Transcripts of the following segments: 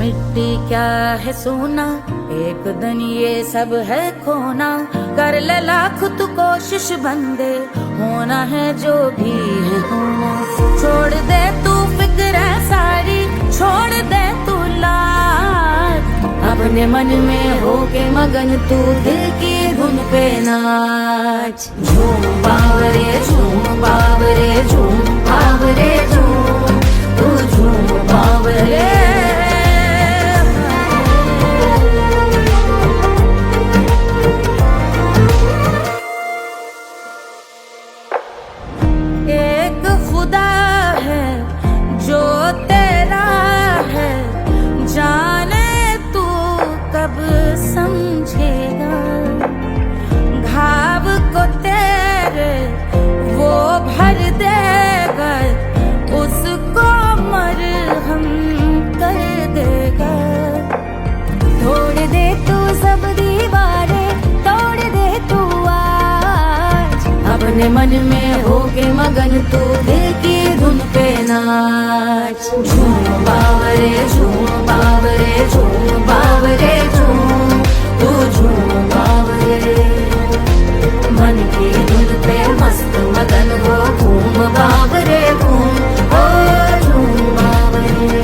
मिट्टी क्या है सोना, एक दिन ये सब है खोना। कर ले लाख तू कोशिश बंदे, होना है जो भी है होना। छोड़ दे तू फिक्र सारी, छोड़ दे तू लाज, अपने मन में होके मगन तू दिल की धुन पे नाच। झूम बावरे झूम बावरे झूम बावरे झूम, तू झूम बावरे। एक खुदा है जो तेरा है, जाने तू कब समझेगा। घाव को तेरे वो भर देगा, उसको मरहम कर देगा। तोड़ दे तू सब दीवारें, तोड़ दे तू आज, अपने मन में होके मगन तू दिल की धुन पे नाच। झूम बावरे झूम बावरे झूम बावरे झूम, तू झूम बावरे। मन की धुन पे मस्त मगन हो, घूम बावरे घूम, ओ झूम बावरे।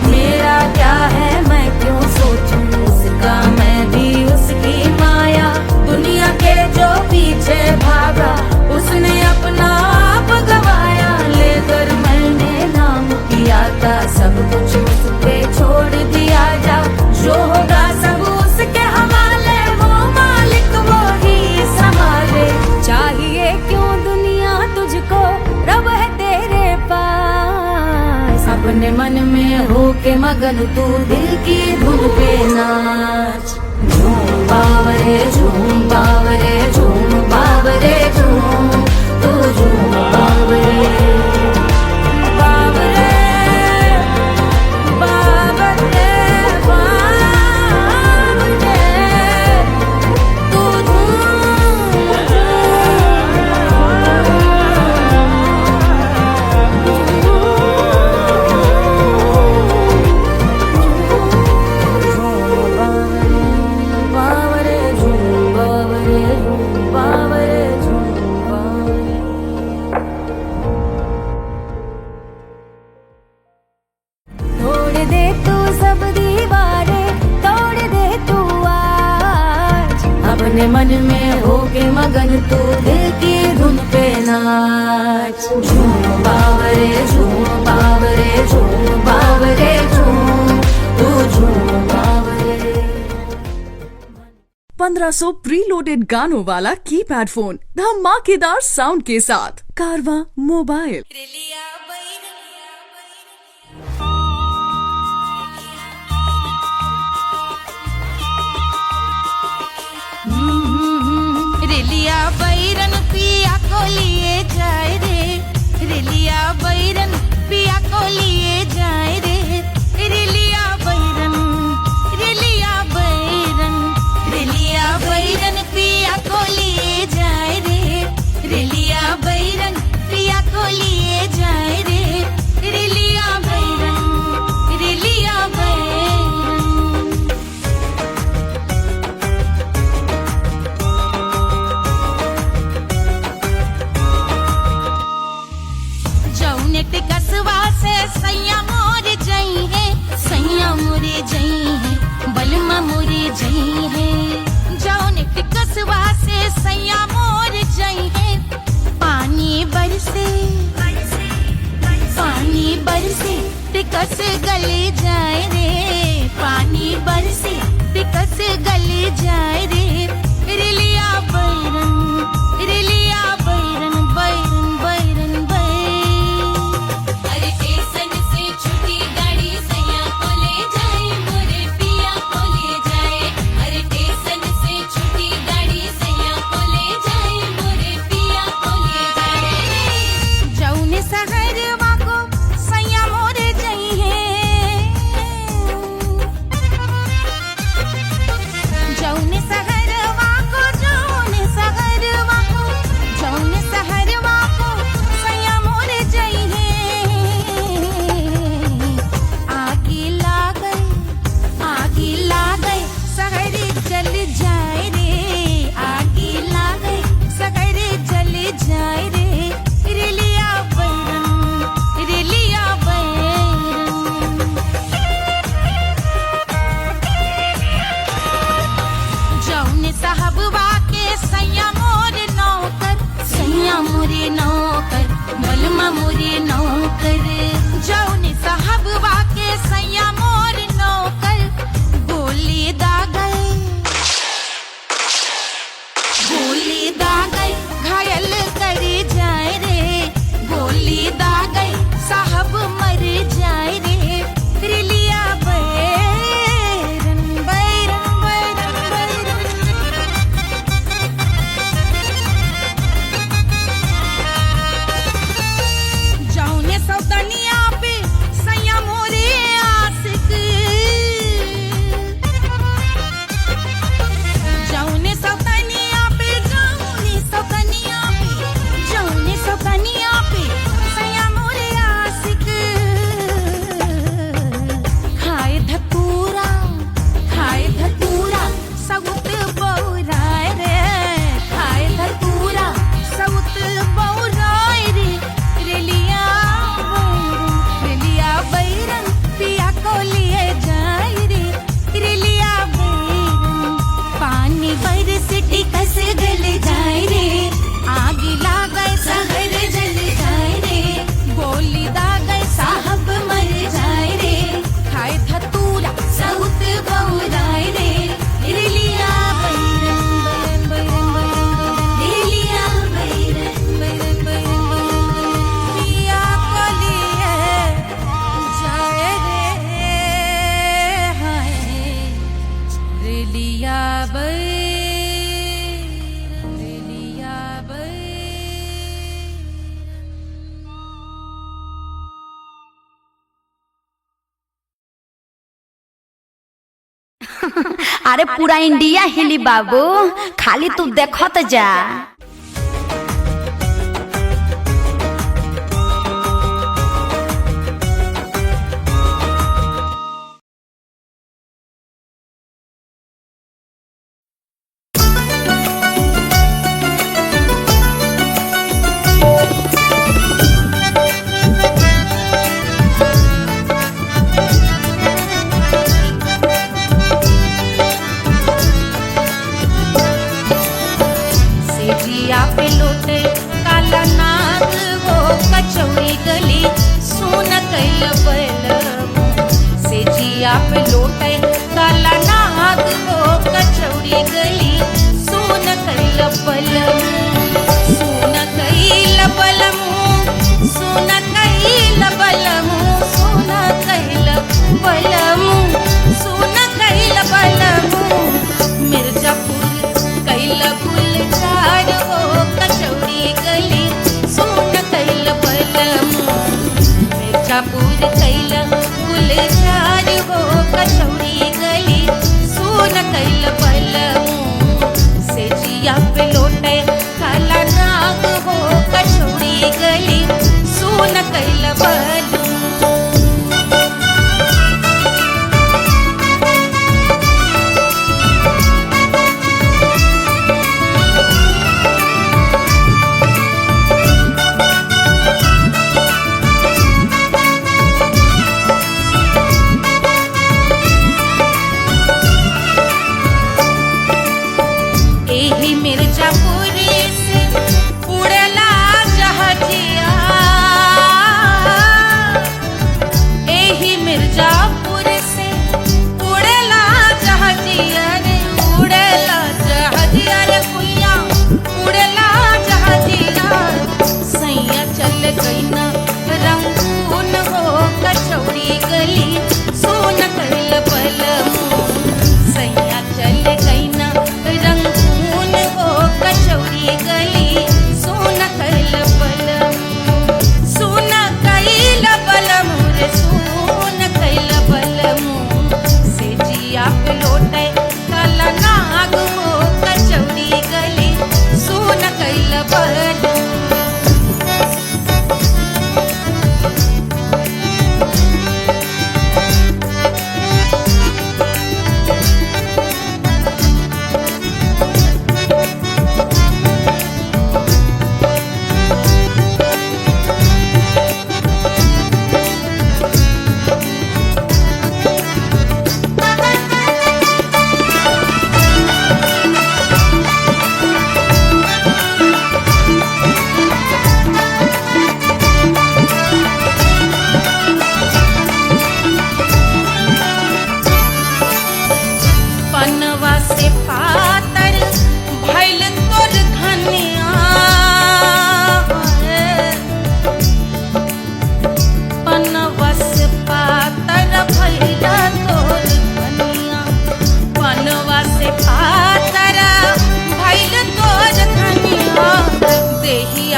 मेरा क्या है मैं क्यों सोचूं उसका, मैं भी उसकी माया। दुनिया के जो पीछे भागा, उसने अपना आप गवाया। लेकर मैंने नाम किया था, सब कुछ उस पे छोड़ दिया जा। जो होगा सब उसके हवाले, वो मालिक वो ही संभाले। चाहिए क्यों दुनिया तुझको, रब है तेरे पास। अपने मन में होके मगन तू दिल की धुन पे नाच। झूम बावरे झूम बावरे झूम बावरे झूम, तू झूम बावरे। बावरे बावरे बावरे, तू अपने मन में होके मगन तू दिल की धुन पे नाच। झूम बावरे झूम बावरे झूम बावरे झूम, तू झूम बावरे। 1500 प्रीलोडेड गानों वाला कीपैड फोन धमाकेदार साउंड के साथ कारवा मोबाइल। रेलिया बैरन पिया को लिए जाए रे, रेलिया बैरन पिया को लिए जाए रे। रेलिया बैरन रेलिया बैरन रेलिया बैरन पिया को लिए जाए रे, रेलिया बैरन पिया को लिए जाए रे। रेलिया बैरन रेलिया बैरन। कसवा से सैया मोर जई है, सैया मोरे जई है, बलमा मोरे जई है। जौन कसवा से सैया मोर जई है, पानी बरसे पानी बरसे टिकस गले जाए रे, पानी बरसे टिकस गले जाए रे। रेलिया बैरन रेलिया बैरन बैरन बैरन बैरन। अरे स्टेशन से छुट्टी गाड़ी सैया को ले जाए, मोरे पिया को ले जाए। अरे स्टेशन से छुट्टी गाड़ी सैया को ले जाए, मोरे पिया को ले जाए। जौने सहरवा को सैया मोरे जई है, जौने सहरवा मोरे नौकर बलमा मोरे नौकर जौने साहब वाके सैया मोर नौकर गोली दागल घायल कर जाए रे गोली दागल साहब मर जाए रे रिलिया बैरन बैरन बैरन बैरन जौने सौतनिया पे सैया मोरे आशिक जौने सौतनिया पे सैया मोरे आशिक खाए धतूरा सउत बौराय रे खाए धतूरा सउत बौराय रे रेलिया बैरन पिया को लिए जाए रे रेलिया बैरन पानी बरसटी कस गल जाए रे आग लागे शहर जल जाए रे गोली दागे साहब मर जाए रे खाए धतूरा सउत बौराय रे रिलिया बैरन बैरन बैरन रिलिया बैरन बैरन बैरन पिया को लिए जाए रे हाय रिलिया अरे पूरा इंडिया हिली बाबू, खाली तू देखत जा।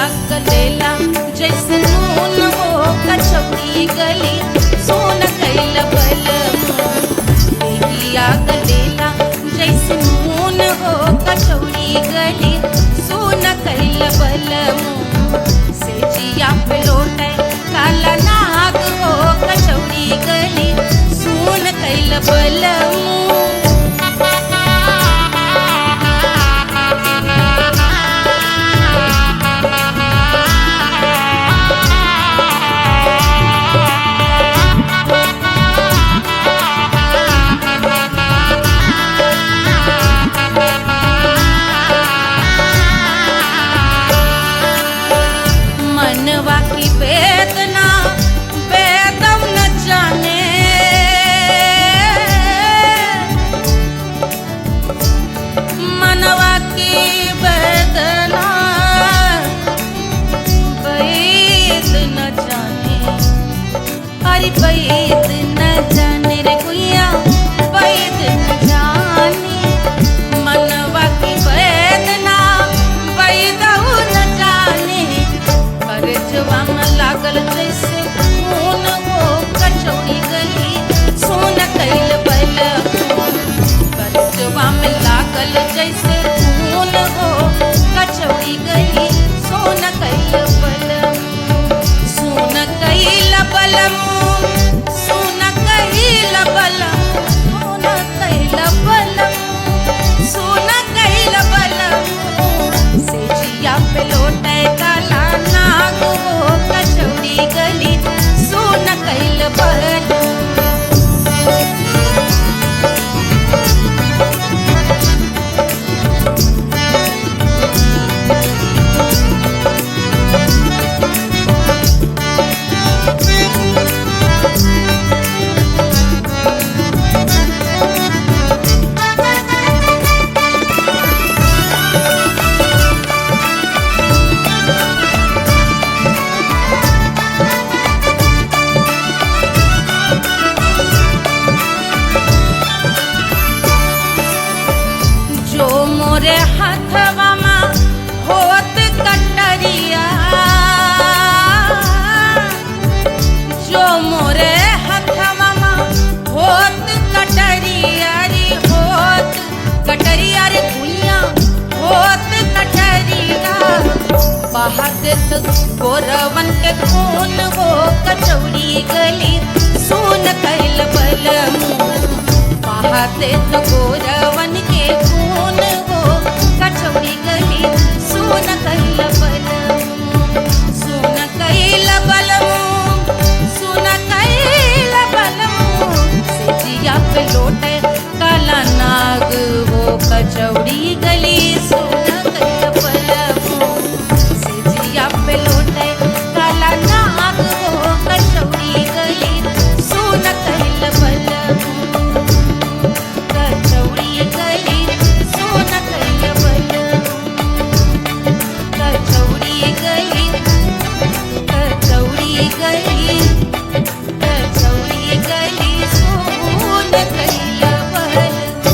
गलेला जैसे नून हो कचौड़ी गली सोन कैल बलमो देहिया गलेला जैसे नून हो कचौड़ी गली सोन कैल बलमो से जिया पे लौटे काला नाग हो कचौड़ी गली सोन कैल बलमो मनवा की वेदना वेदम न जाने मनवा की वेदना वेद न जाने अरे वेद न जाने रे गुइया वेद न जाने मनवा की वेदना वेद न जाने करजवा में लागल जैसे खून हो कचौड़ी गली सोन कैल बलमो करजवा में लागल जैसे खून हो कचौड़ी गली सोन कैल बलमो सोन कैल बलमो सोन कैल बलमो सोन कैल बलमो सोन कैल बलमो से जिया पे लौटे काला नाग हो कचौड़ी गली सोन कैल बलमो जो मोरे हाथवा में होत कटरिया जो मोरे हाथवा में होत कटरिया रे होत कटरिया रे भुइया होत कटरिया बहा देत गोरवन के खून हो कचौड़ी गली सोन कैल बलमो बहा देत गोरवन के खून हो कचौड़ी गली सोन कैल बलमो सोन कैल बलमो सोन कैल बलमो से जिया पे लौटे काला नाग हो कचौड़ी गली सोन कैल बलमो से जिया पे लौटे काला नाग हो कचौड़ी गली सोन कैल बलमो कचौड़ी गली सोन कैल बलमो कचौड़ी गली कचौड़ी गली कचौड़ी गली सोन कैल बलमो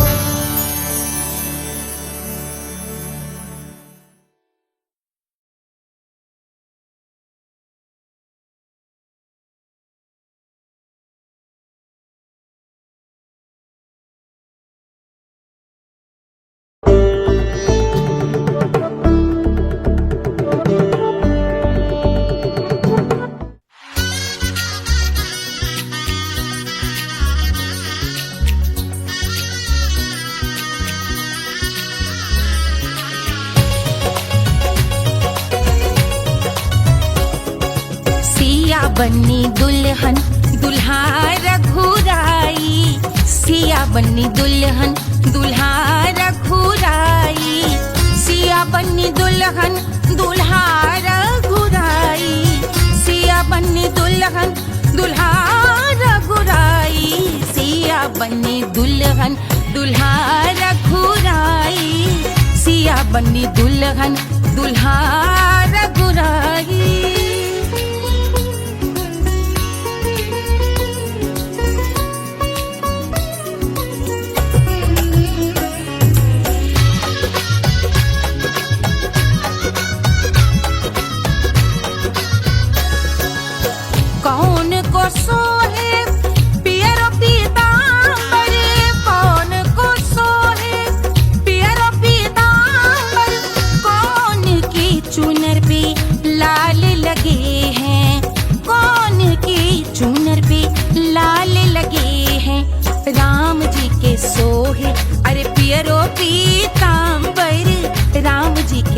सिया बन्नी दुल्हन दुल्हा रघुराई सिया बन्नी दुल्हन दुल्हा रघुराई सिया बन्नी दुल्हन दुल्हा रघुराई सिया बन्नी दुल्हन दुल्हा रघुराई सिया बन्नी दुल्हन दुल्हा रघुराई सिया बन्नी दुल्हन दुल्हा रघुराई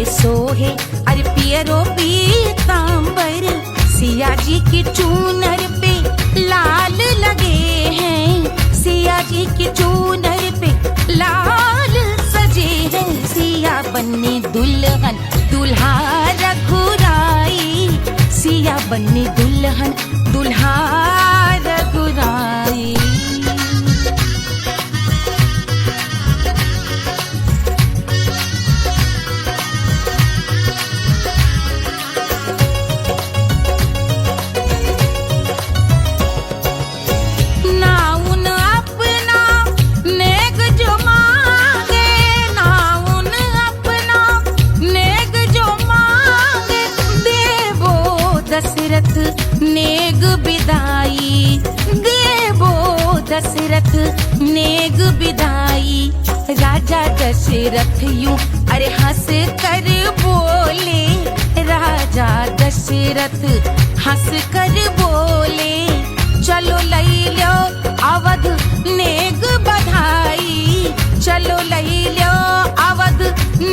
के सोहे अरे पियरो पीतांबर, सिया जी की चूनर पे लाल लगे हैं, सिया जी की चूनर पे लाल सजे हैं। सिया बन्नी दुल्हन दुल्हा रघुराई, सिया बन्नी दुल्हन दुल्हा रघुराई। दशरथ नेग बिदाई, देवो दशरथ नेग बिदाई। राजा दशरथ यूं अरे हंस कर बोले, राजा दशरथ हंस कर बोले, चलो लई लो अवध नेग बधाई, चलो लई लो अवध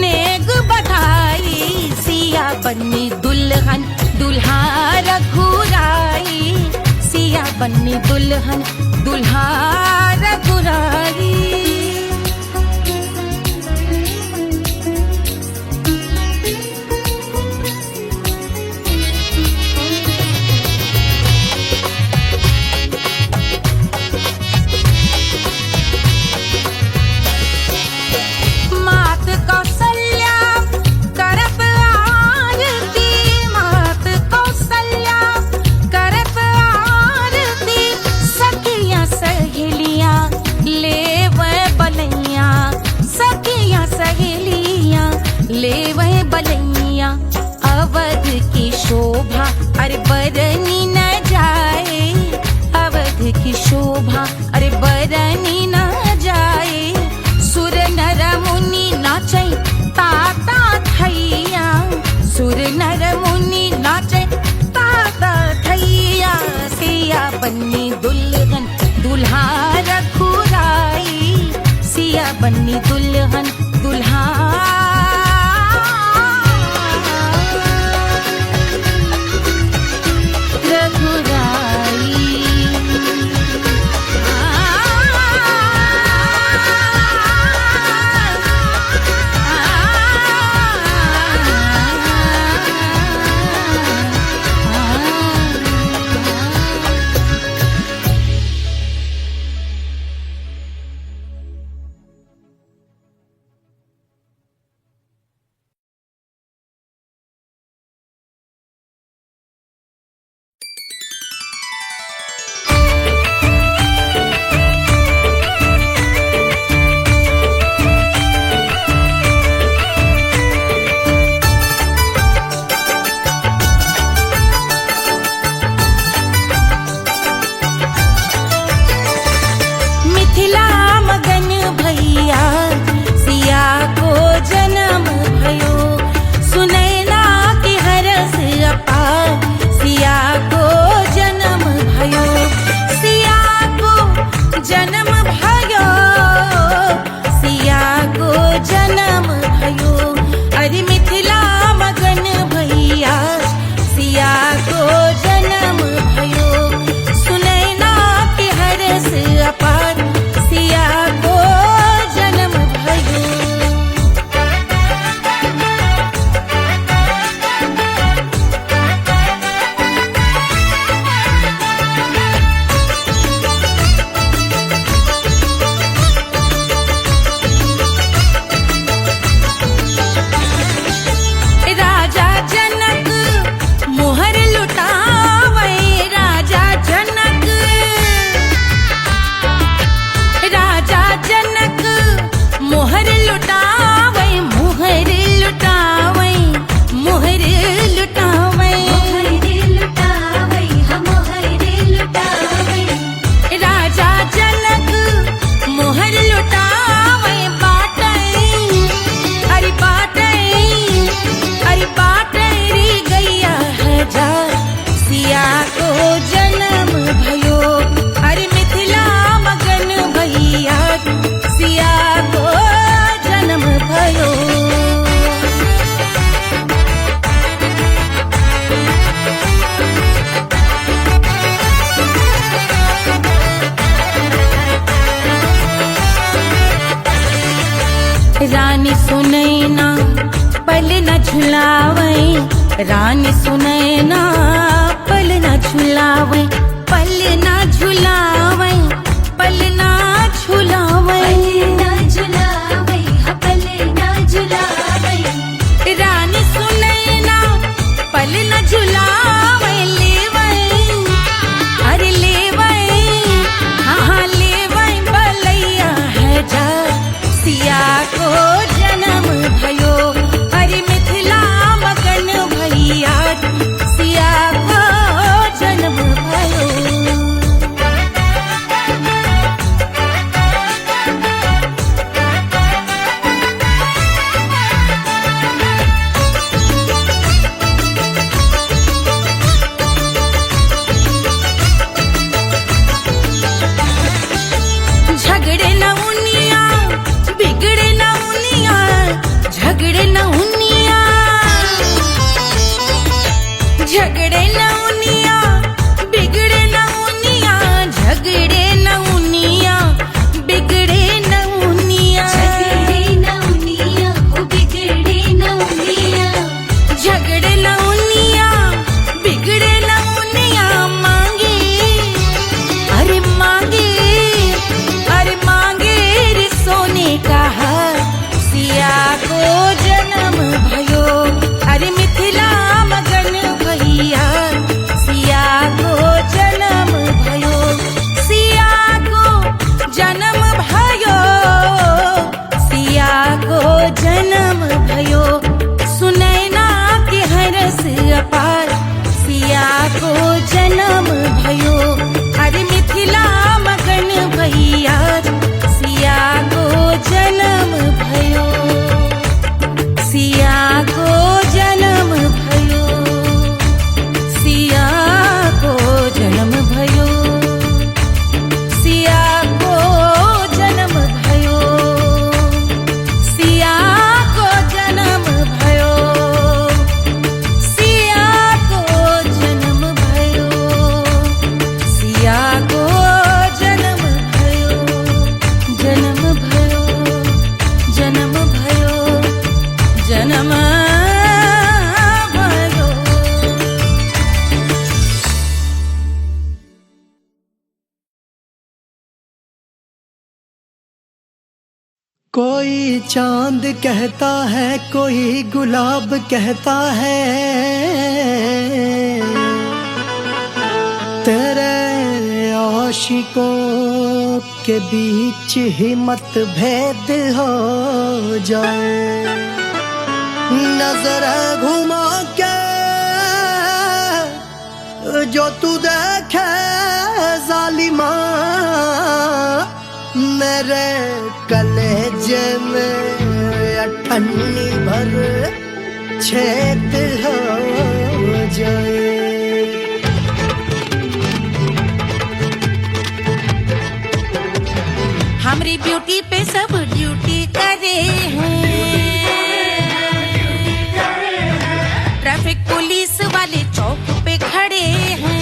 नेग बधाई। सिया बन्नी दुल्हन दुल्हा रघुराई, सिया बन्नी दुल्हन दुल्हा रघुराई। मात कौशल्या करत आरती, मात कौशल्या करत आरती, सखियां सहेलियां लेवे बलैया, सखियां सहेलियां लेवे बलैया। अवध की शोभा अरे बरनी न जाए, अवध की शोभा अरे बरनी न जाए। सुर नर मुनि नाचे ताता थैया, सुर नर मुनि नाचे ताता थैया। सिया बन्नी दुल्हन दुल्हा रघुराई, सिया बन्नी दुल्हन दुल्हा रघुराई। रानी सुनैना पल ना झुलावे, पल ना झुलावे, पल ना झुलावे, पल ना झुलावे। रानी सुनैना पल ना झुलावे, लेवै अरे लेवै, हाँ लेवै बलैया है जा। सिया को जन्म भयो, अरे मिथिला मगन भैया, सिया को जन्म भयो। झगड़े न उनिया, बिगड़े न उनिया, झगड़े न उनिया, झगड़े न उनिया, बिगड़े न उनिया, झगड़े न उनिया, बिगड़े न उनिया, झगड़े न उनिया, बिगड़े न उनिया, झगड़े न उनिया, बिगड़े न उनिया। मांगे अरे मांगे, अरे मांगे रे सोने का हार, सिया को जन्म भयो, अरे मिथिला मगन भैया, सिया को जन्म भयो, सिया को जन्म भयो, सिया को जन्म भयो। सुनैना के हरस अपार, सिया को जन्म भयो, अरे मिथिला मगन भैया, सिया को जन्म भयो, सिया को जन्म भयो, सिया को जन्म भयो, सिया को जन्म भयो, सिया को जन्म भयो, सिया को जन्म भयो, सिया को जन्म भयो, जन्म भयो, जन्म भयो, जन्म भयो। कोई चांद कहता है, कोई गुलाब कहता है, तेरे आशिकों के बीच ही मतभेद हो जाए। नजर घुमा के जो तू देखे जालिमा, मेरे कलेजे में अठन्नी भर छेद हो जाए। हमारी ब्यूटी पे सब ड्यूटी करे हैं, ट्रैफिक पुलिस वाले चौक पे खड़े हैं।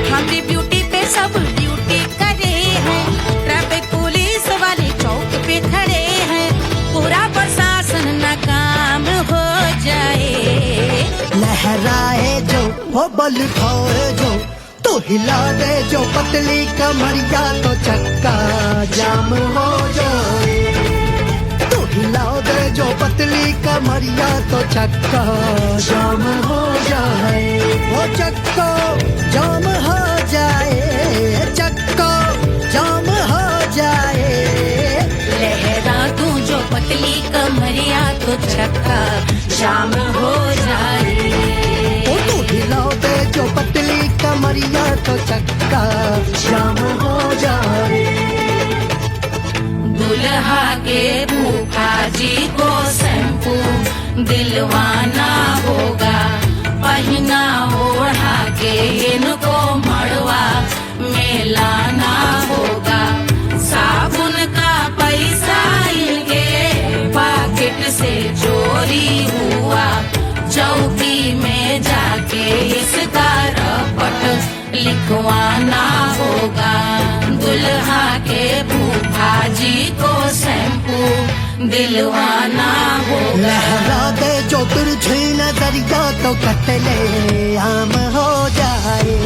हमारी ब्यूटी पे सब ड्यूटी करे हैं, ट्रैफिक पुलिस वाले चौक पे खड़े हैं। पूरा प्रशासन नाकाम हो जाए। लहराए जो वो बल खाए जो, तो हिला दे जो पतली कमरिया, तो चक्का जाम हो जाए। तो हिला दे जो पतली कमरिया, तो चक्का जाम हो जाए। वो चक्का जाम हो जाए, चक्का जाम हो जाए। लहरा तू जो पतली कमरिया, तो चक्का जाम हो जाए। ओ तो हिलाओ दे जो पतली कमरिया, तो चक्का जाम हो जाए। दुल्हा के फूफा जी को शैम्पू दिलवाना होगा, पहना ओढ़ा के इनको मड़वा में लाना होगा। साबुन का पैसा इनके पाकिट से चोरी हुआ, चौकी में जाके इसका रपट लिखवाना होगा। दुल्हा के फूफा जी को शैम्पू दिलवाना होगा। लहरा दे जो तिरछी नजरिया तो कतले आम हो जाए,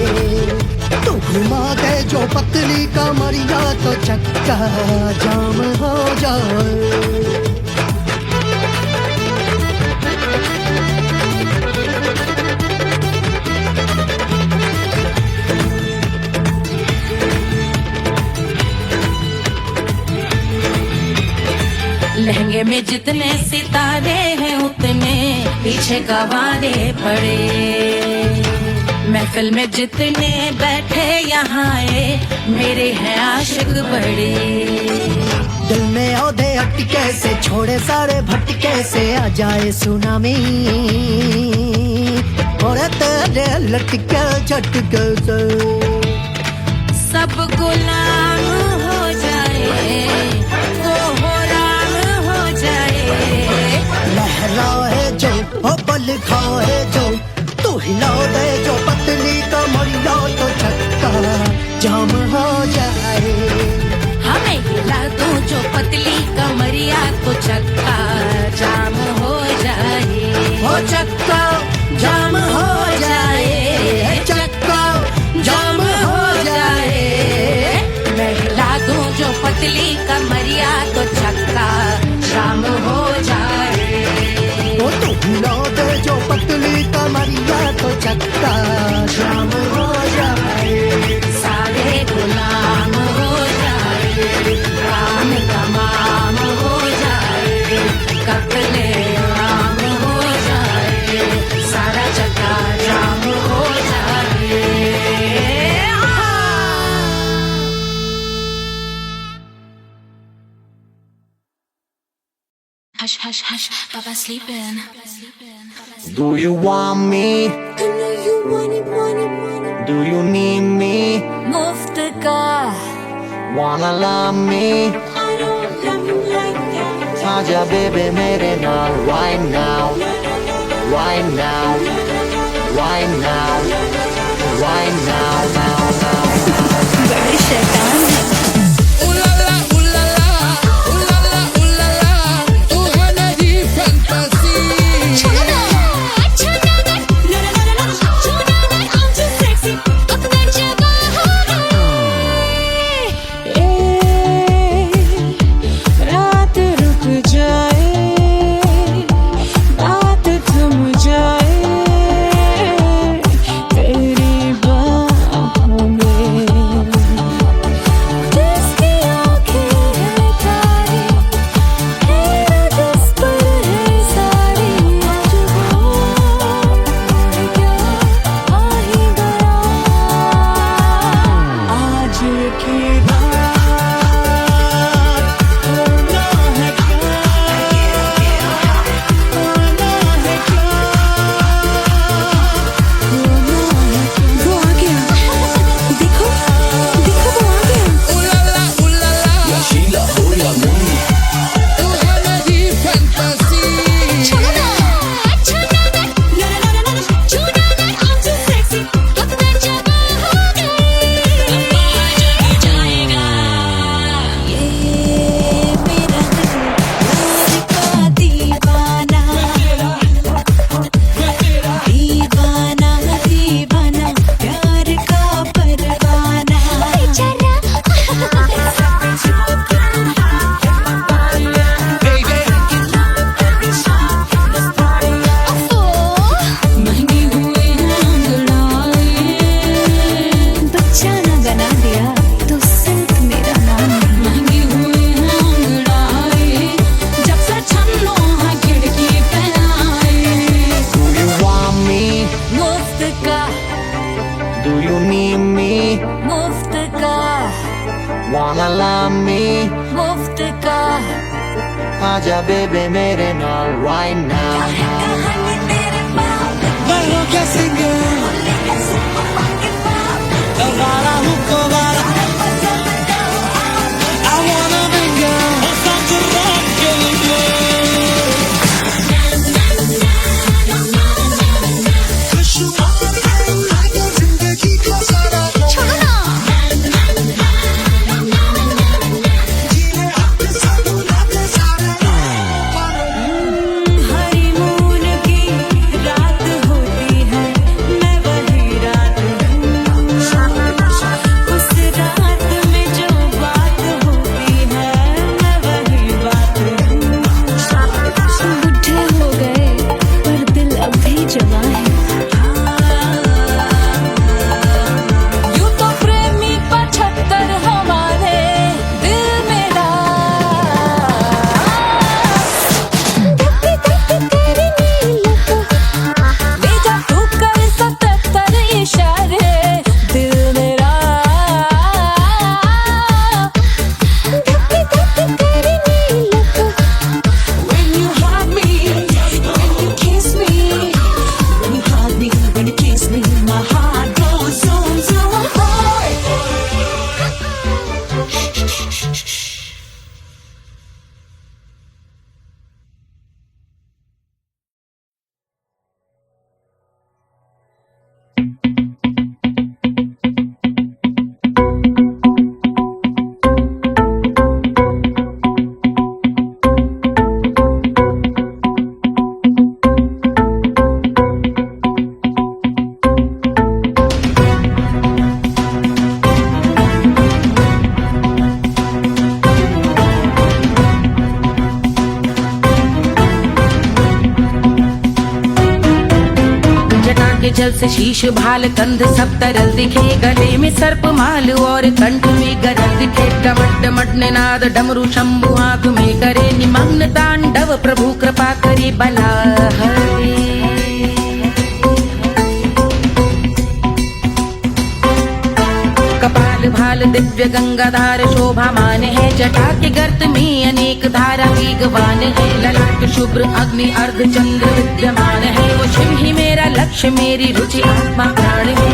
तू घुमा दे जो पतली कमरिया तो चक्का जाम हो जाए। लहंगे में जितने सितारे हैं उतने पीछे गवारे पड़े, महफिल में जितने बैठे यहाँ आए मेरे हैं आशिक बड़े। दिल में औधे अटके से छोड़े सारे भटके से आ जाए सुनामी, और तेरे लटके झटके से सब गुलाम हो जाए, लहराए जो ओ बल खाए जो, तू हिला दे जो पतली कमरिया तो चक्का जाम हो जाए। हमें हिला दो जो पतली कमरिया तो चक्का जाम हो जाए, हो चक्का जाम हो जाए, चक्का जाम हो जाए। मैं हिला दूं जो पतली कमरिया तो चक्का जाम हो जाए। ओ तू हिला दे जो पतली कमरिया तो चक्का जाम हो जाए। सारे गुलाम हो जाए, काम तमाम हो जाए, कत्ले आम हो जाए, सारा चक्का जाम हो जाए। Hush, hush, hush, Papa sleeping. Do you want me? I know you want it, want it, want it. Do you need me? मुफ्त का Wanna love me? I don't love you like that. आजा baby मेरे नाल right now, right now, right now, right now, now, now. बड़े शैतान हैं। Wanna love me? मुफ्त का आजा बेबे मेरे नाल right now. मैं हूँ क्या सिंगर, दोबारा हूँ दोबारा, I wanna be girl, such a rock जिंदगी का सारा जीने अपने साथ के जल से शीश भाल कंध सब तरल दिखे, गले में सर्प माल और कंठ में गरल दिखे। डमट डमट निनाद डमरू शंभु आंख में करे निमग्न तांडव, प्रभु कृपा करे बला हरे। कपाल भाल दिव्य गंगाधार शोभामान है, जटा के गर्त में अनेक धारा वेगवान है। ललाट शुभ्र अग्नि अर्ध चंद्र विद्यमान है, वो शिव ही मेरा लक्ष्य मेरी रुचि आत्मा प्राण है।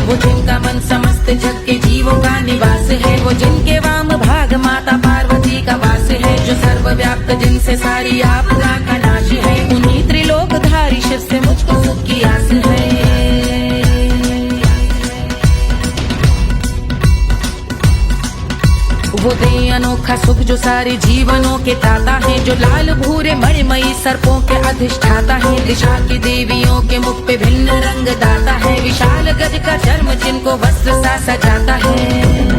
वो जिनका मन समस्त जग के जीवों का निवास है, वो जिनके वाम भाग माता पार्वती का वास है। जो सर्वव्याप्त जिनसे सारी आपदा का नाश है, उन्हीं त्रिलोकधारी शिव से मुझको सुख की आस है। वो दे अनोखा सुख जो सारे जीवनों के दाता है, जो लाल भूरे मणिमयी सर्पों के अधिष्ठाता है। दिशा की देवियों के मुख पे भिन्न रंग दाता है, विशाल गज का चर्म जिनको वस्त्र सा सजाता है।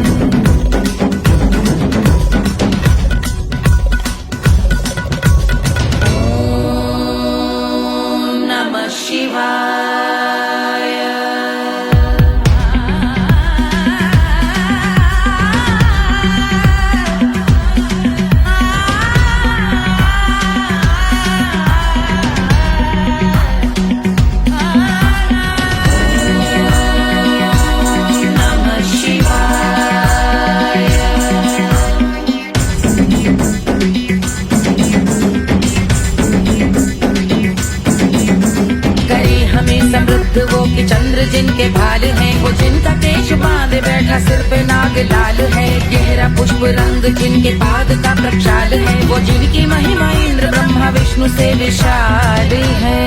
वो कि चंद्र जिनके भाल हैं, वो जिनका केश बांधे बैठा सिर पे नाग लाल है। गहरा पुष्प रंग जिनके पाद का प्रक्षाल है, वो जिनकी महिमा इंद्र ब्रह्मा विष्णु से विशाल है।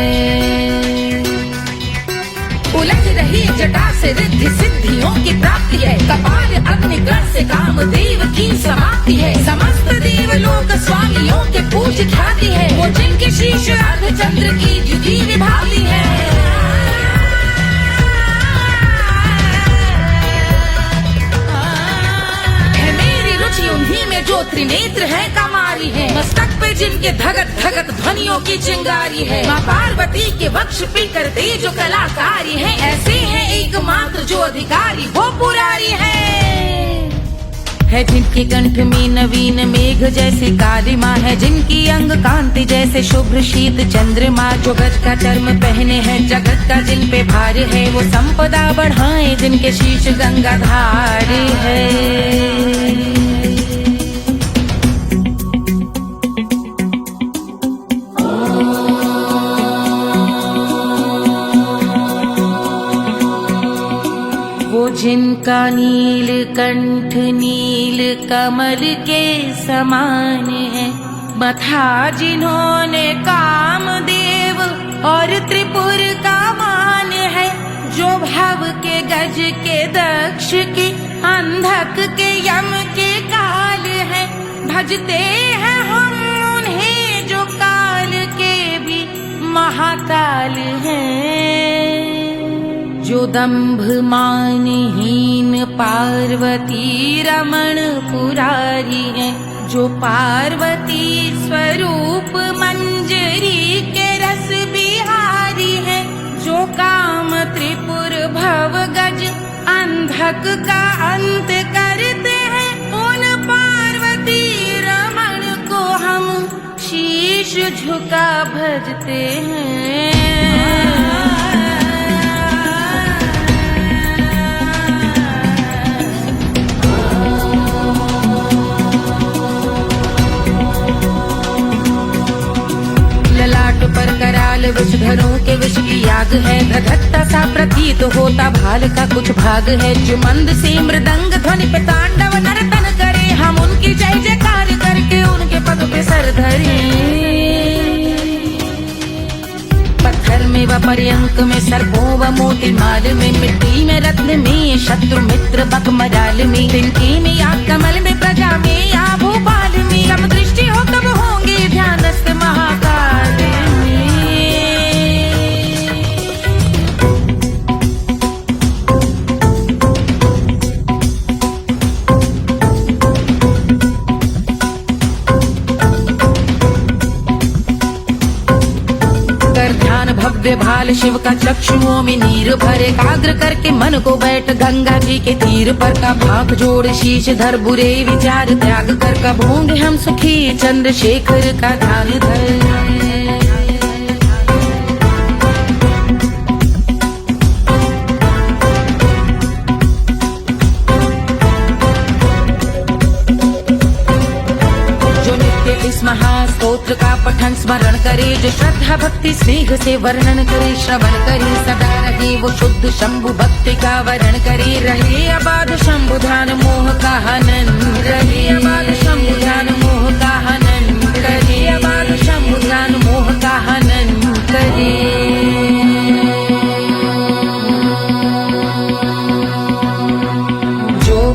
उलझ रही जटा से रिद्धि सिद्धियों की प्राप्ति है, कपाल अग्निगण से कामदेव की समाप्ति है। समस्त देवलोक स्वामियों के पूज ख्याति है, वो जिनके शीश अर्ध चंद्र की जुदी विभावती है। उन्हीं में जो त्रिनेत्र है कमारी है, मस्तक पे जिनके धगत धगत ध्वनियों की चिंगारी है। माँ पार्वती के वक्ष पे करते जो कलाकारी है, ऐसे हैं एकमात्र जो अधिकारी वो पुरारी है। जिनके कंठ में नवीन मेघ जैसे काली माँ है, जिनकी अंग कांति जैसे शुभ्र शीत चंद्रमा। जो गज का चर्म पहने हैं जगत का जिन पे भार है, वो संपदा बढ़ाए जिनके शीश गंगाधार है। जिनका नील कंठ नील कमल के समान है, मथा जिन्होंने कामदेव और त्रिपुर का मान है। जो भव के गज के दक्ष के अंधक के यम के काल है, भजते हैं हम उन्हें जो काल के भी महाकाल हैं। जो दंभ मानहीन पार्वती रमण पुरारी है, जो पार्वती स्वरूप मंजरी के रस बिहारी है। जो काम त्रिपुर भव गज अंधक का अंत करते हैं, उन पार्वती रमण को हम शीश झुका भजते हैं। पर कराल विषधरों के विष की याग है, धधकता सा प्रतीत होता भाल का कुछ भाग है। जो मंद से मृदंग ध्वनि पे तांडव नर्तन करे, हम उनकी जय जयकार करके उनके पद पे सर धरे। पत्थर में व पर्यंक में सर्पों व मोती माल में, मिट्टी में रत्न में शत्रु मित्र बक मजाल में, तिनके में या कमल में प्रजा में या भोपाल में। सब दृष्टि हो तब होंगे ध्यानस्थ महाकाल में। भाल शिव का चक्षुओं में नीर भरे, एकाग्र करके मन को बैठ गंगा जी के तीर पर, का भाग जोड़ शीश धर बुरे विचार त्याग कर, कब होंगे हम सुखी चंद्रशेखर का ध्यान धर। इस महास्तोत्र का पठन स्मरण करे, जो श्रद्धा भक्ति स्नेह से वर्णन करे, श्रवण करे सदा रहे वो शुद्ध शंभु भक्ति का वरण करे, रहे अबाध शंभु ध्यान मोह का हनन, रहे अबाध शंभु ध्यान मोह का हनन करे, अबाध शंभु ध्यान मोह का हनन करे।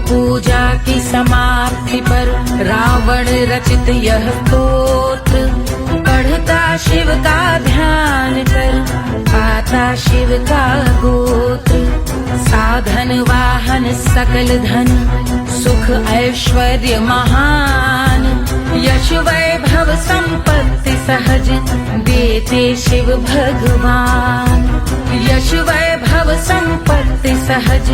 पूजा की समाप्ति पर रावण रचित यह स्तोत्र, पढ़ता शिव का ध्यान कर पाता शिव का गोत्र, साधन वाहन सकल धन सुख ऐश्वर्य महान, यश वैभव संपत्ति सहज देते शिव भगवान, यश वैभव संपत्ति सहज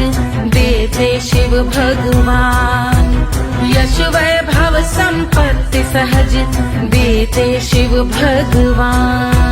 देते शिव भगवान, यश वैभव संपत्ति सहज देते शिव भगवान।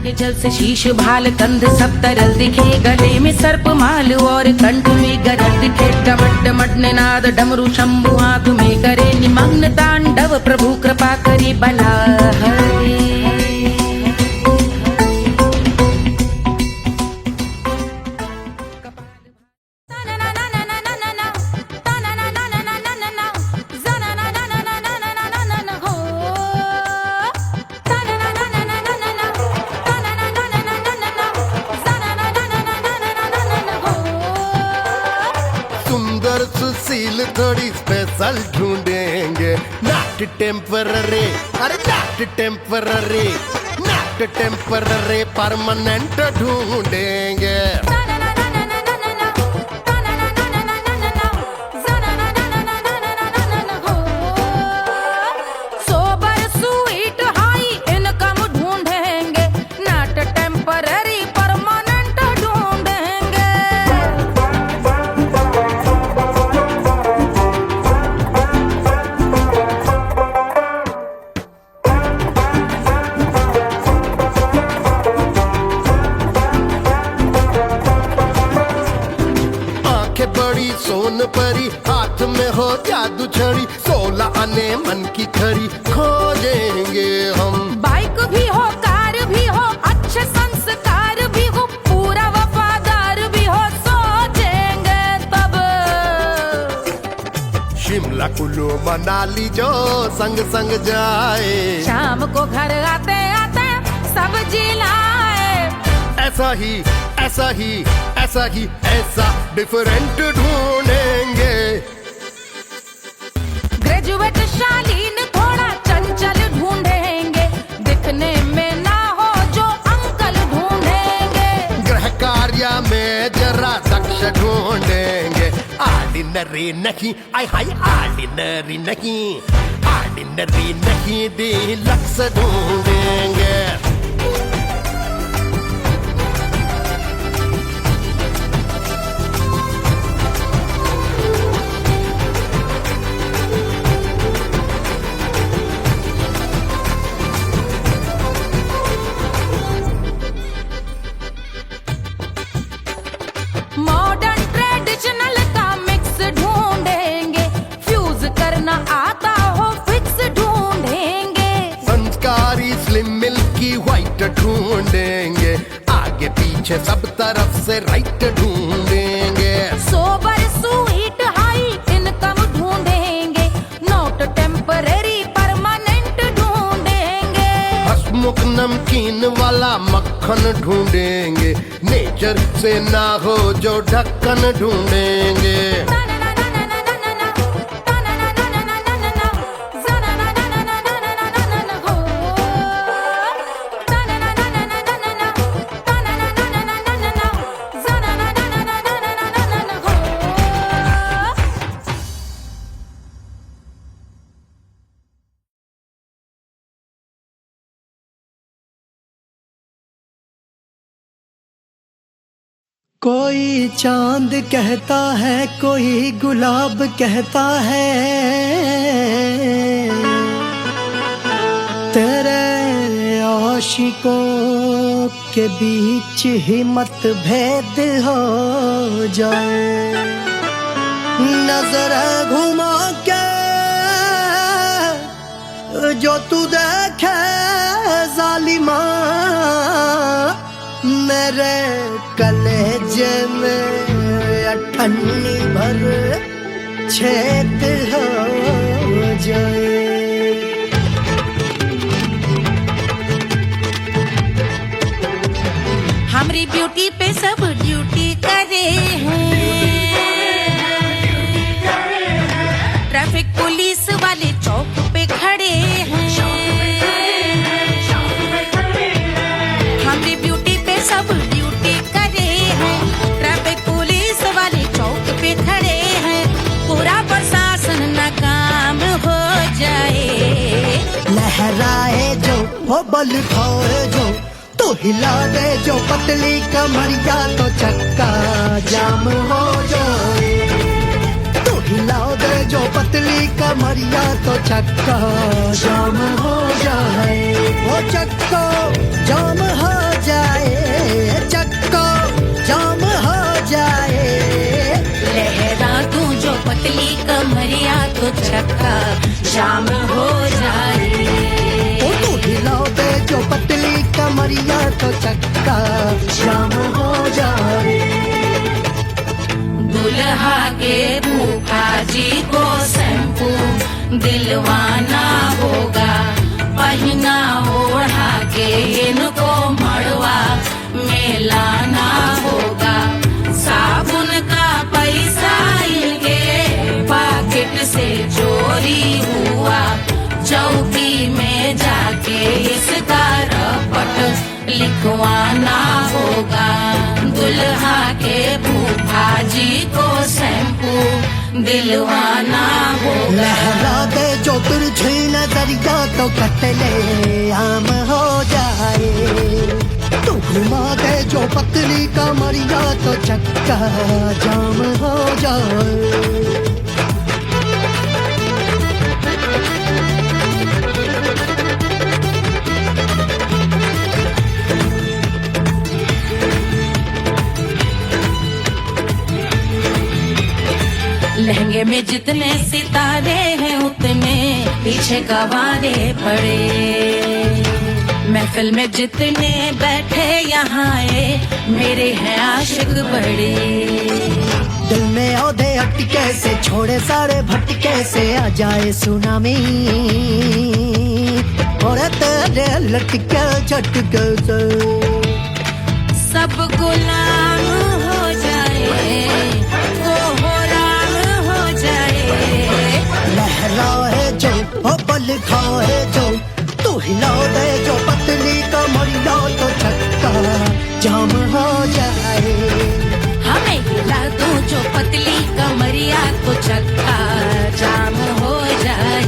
के जल से शीश भाल कंध सब तरल दिखे, गले में सर्प माल और कंठ में गरल दिखे, डमट डमट निनाद डमरू शंभु हाथ में करे, निमग्न तांडव प्रभु कृपा करे बला हरे। सुशील थोड़ी स्पेशल ढूंढेंगे, नॉट टेम्पररी, अरे not temporary, not temporary permanent ढूंढेंगे। सोबर स्वीट हाई इनकम ढूंढेंगे, नॉट टेम्पररी परमानेंट ढूंढेंगे। बड़ी सोन परी हाथ में हो जादू छड़ी, 16 आने मन की खरी खोजेंगे हम। बाइक भी हो कार भी हो अच्छे संस्कार भी हो, पूरा वफादार भी हो, सोचेंगे तब। शिमला कुल्लू मनाली जो संग संग जाए, शाम को घर आते आते सब्जी लाए, ऐसा ही ऐसा ही ऐसा ही ऐसा डिफरेंट ढूंढेंगे। ग्रेजुएट शालीन थोड़ा चंचल ढूंढेंगे, दिखने में ना हो जो अंकल ढूंढेंगे। गृह कार्य में जरा दक्ष ढूंढेंगे, ऑर्डिनरी नहीं आई हाई ऑर्डिनरी नहीं, ऑर्डिनरी नहीं डीलक्स ढूंढेंगे। मॉडर्न ट्रेडिशनल का मिक्स ढूंढेंगे, फ्यूज करना आता हो फिक्स ढूंढेंगे। संस्कारी स्लिम मिल्की व्हाइट ढूंढेंगे, आगे पीछे सब तरफ से राइट ढूंढेंगे। सोबर स्वीट हाई इनकम ढूंढेंगे, नॉट टेम्पररी परमानेंट ढूंढेंगे। हंसमुख नमकीन वाला मक्खन ढूंढेंगे, नेचर से ना हो जो ढक्कन ढूंढेंगे। कोई चांद कहता है, कोई गुलाब कहता है, तेरे आशिकों के बीच ही मतभेद हो जाए। नजर घुमा के जो तू देखे जालिमा, मेरे कलेजे में अठन्नी भर छेद हो जाए। हमारी ब्यूटी पे सब ड्यूटी करे हैं, ट्रैफिक पुलिस वाले चौक पे खड़े हैं। हमारी ब्यूटी पे सब ड्यूटी करे हैं, ट्रैफिक पुलिस वाले चौक पे खड़े हैं। पूरा प्रशासन नाकाम हो जाए। लहराए जो वो बल खाए जो, तो हिला दे जो पतली कमरिया, तो चक्का जाम हो जाए। तो हिला दे जो पतली कमरिया, तो चक्का जाम हो जाए। वो चक्का जाम हो जाए, चक्का जाम हो जाए। लहरा तू जो पतली कमरिया, तो चक्का जाम हो जाए। ओ तो हिला दे जो पतली कमरिया, तो चक्का जाम हो जाए। दुल्हा के फूफा जी को शैम्पू दिलवाना होगा, पहना ओढ़ा के इनको मड़वा में लाना होगा। साबुन का पैसा इनके पॉकेट से चोरी हुआ, चौकी में जाके इसका रपट लिखवाना होगा। दुल्हा के फूफा जी को शैम्पू दिलवाना होगा। लहरा दे जो तुरझी नजरिया, तो कतले आम हो जाए। तू घुमा दे जो पतली कमरिया, तो चक्का जाम हो जाए। लहंगे में जितने सितारे हैं, उतने पीछे गवारे पड़े। महफिल में जितने बैठे यहाँ आए, मेरे हैं आशिक बड़े। दिल में औधे अटके से, छोड़े सारे भटके से, आ जाए सुनामी और तेरे लटके झटके से सब गुलाम हो जाए, वो राम हो जाए। लहराए जो ओ बल खाए जो, तू हिला दे जो पतली कमरिया, तो चक्का जाम हो जाए। हमें हिला दो जो पतली कमरिया, तो चक्का जाम हो जाए।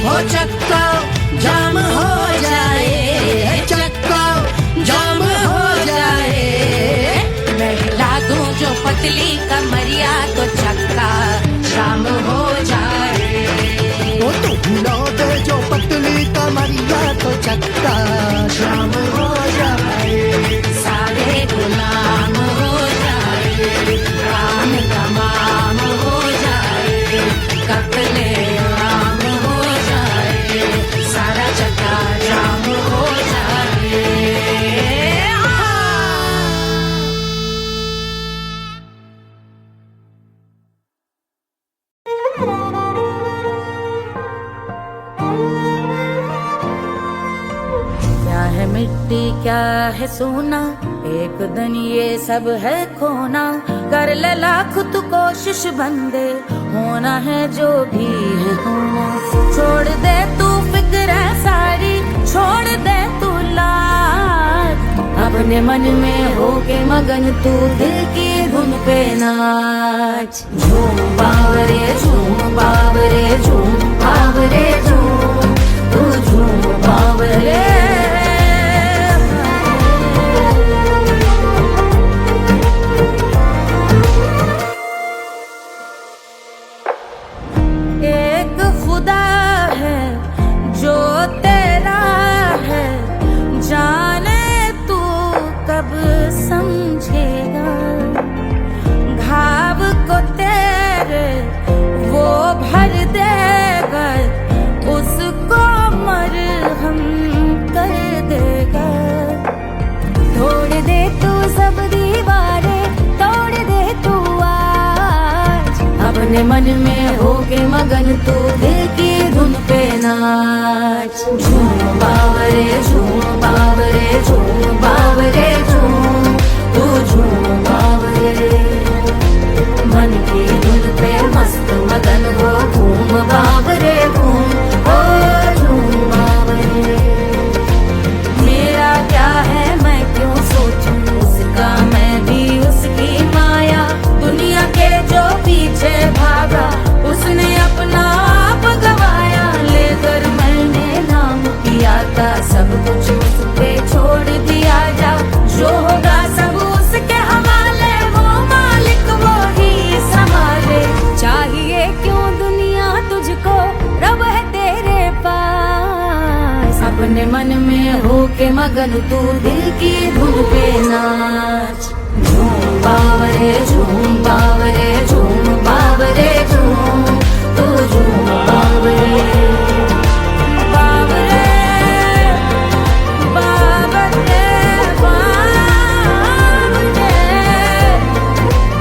हो चक्का जाम हो जाए, चक्का जाम हो जाए। मैं हिला दूं जो पतली कमरिया, तो चक्का जाम हो जाए। वो तो हिला दे जो पतली कमरिया, तो चक्का जाम हो जाए। सारे गुलाम हो जाए, काम तमाम हो जाए। कत्ले आम हो जाए, सारा चक्का जाम हो जाए। क्या है मिट्टी क्या है सोना, एक दिन ये सब है खोना। कर ले लाख तू कोशिश बंदे, होना है जो भी है होना। छोड़ दे तू फिक्र सारी, छोड़ दे तू लाज। अपने मन में होके मगन तू दिल की धुन पे नाच। झूम बावरे झूम बावरे झूम बावरे झूम, तू झूम बावरे। मन में होके मगन तू दिल की धुन पे नाच। झूम बावरे झूम बावरे झूम बावरे झूम, तू झूम बावरे। मन की धुन पे मस्त मगन हो घूम बावरे घूम, ओ झूम बावरे। मेरा क्या है मैं क्यों सोचूं उसका, मैं भी उसकी माया। दुनिया के जो पीछे भागा उसने अपना आप गवाया। लेकर मैंने नाम किया था सब कुछ उस पे छोड़ दिया जा। जो होगा सब उसके हवाले, वो मालिक वो ही संभाले। चाहिए क्यों दुनिया तुझको, रब है तेरे पास। अपने मन में होके मगन तू दिल की धुन पे नाच। झूम बावरे झूम बावरे झूम बावरे झूम, तू झूम बावरे। बावरे बावरे बावरे,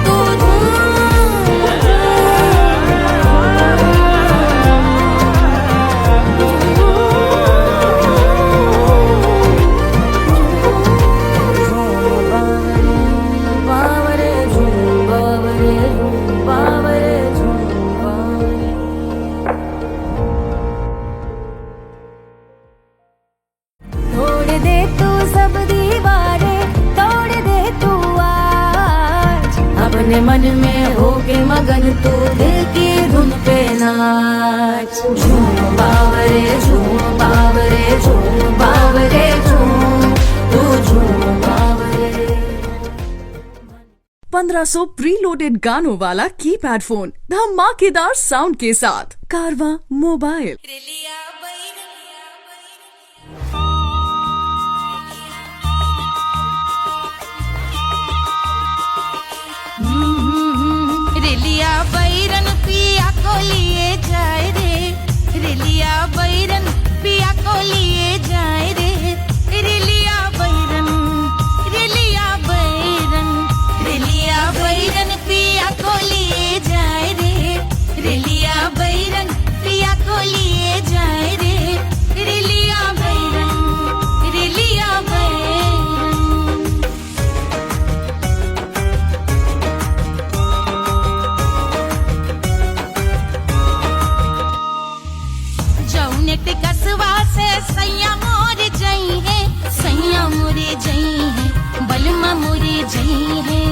तू बावरे झूम बावरे झूम बावरे झूम बावरे। तोड़ दे तू सब दीवारें, तोड़ दे तू आज। अपने मन में होके मगन तू दिल की धुन पे नाच। झूम बावरे झूम बावरे झूम बावरे झूम, तू झूम बावरे। 1500 प्रीलोडेड गानों वाला कीपैड फोन धमाकेदार साउंड के साथ कारवा मोबाइल। रेलिया बैरन पिया को लिए जाए रे, रेलिया बैरन पिया को लिए जाए रे। रेलिया बैरन रेलिया बैरन रेलिया बैरन पिया को लिए जाए रे, रेलिया बैरन पिया को लिए जाए रे। रेलिया बैरन रेलिया बैरन। जौने ते कसवा से सैया मोर जई है, सैया मोरे जई है, बलमा मोरे जई है।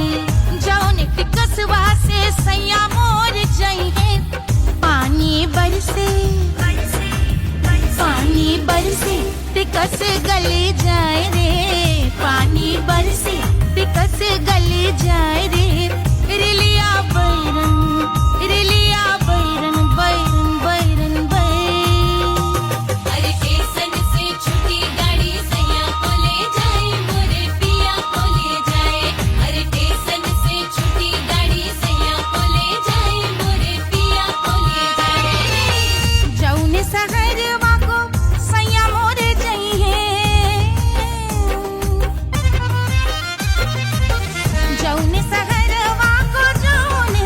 जौने ते कसवा से सैया मोर जई है। पानी बरसे पानी बरसे ते कस गले जाए रे, पानी बरसे ते कस गले जाए रे। रेलिया बैरन रेलिया बैरन बैरन बैरन बैरन। अरे स्टेशन से छुट्टी गाड़ी सैया को ले जाए, मोरे पिया को ले जाए। अरे स्टेशन से छुट्टी गाड़ी सैया को ले जाए, मोरे पिया को ले जाए। जौने सहरवा को सैया मोरे जई है, जौने सहरवा को जौने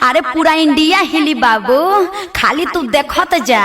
अरे पूरा इंडिया हिली बाबू, खाली तू देखत जा।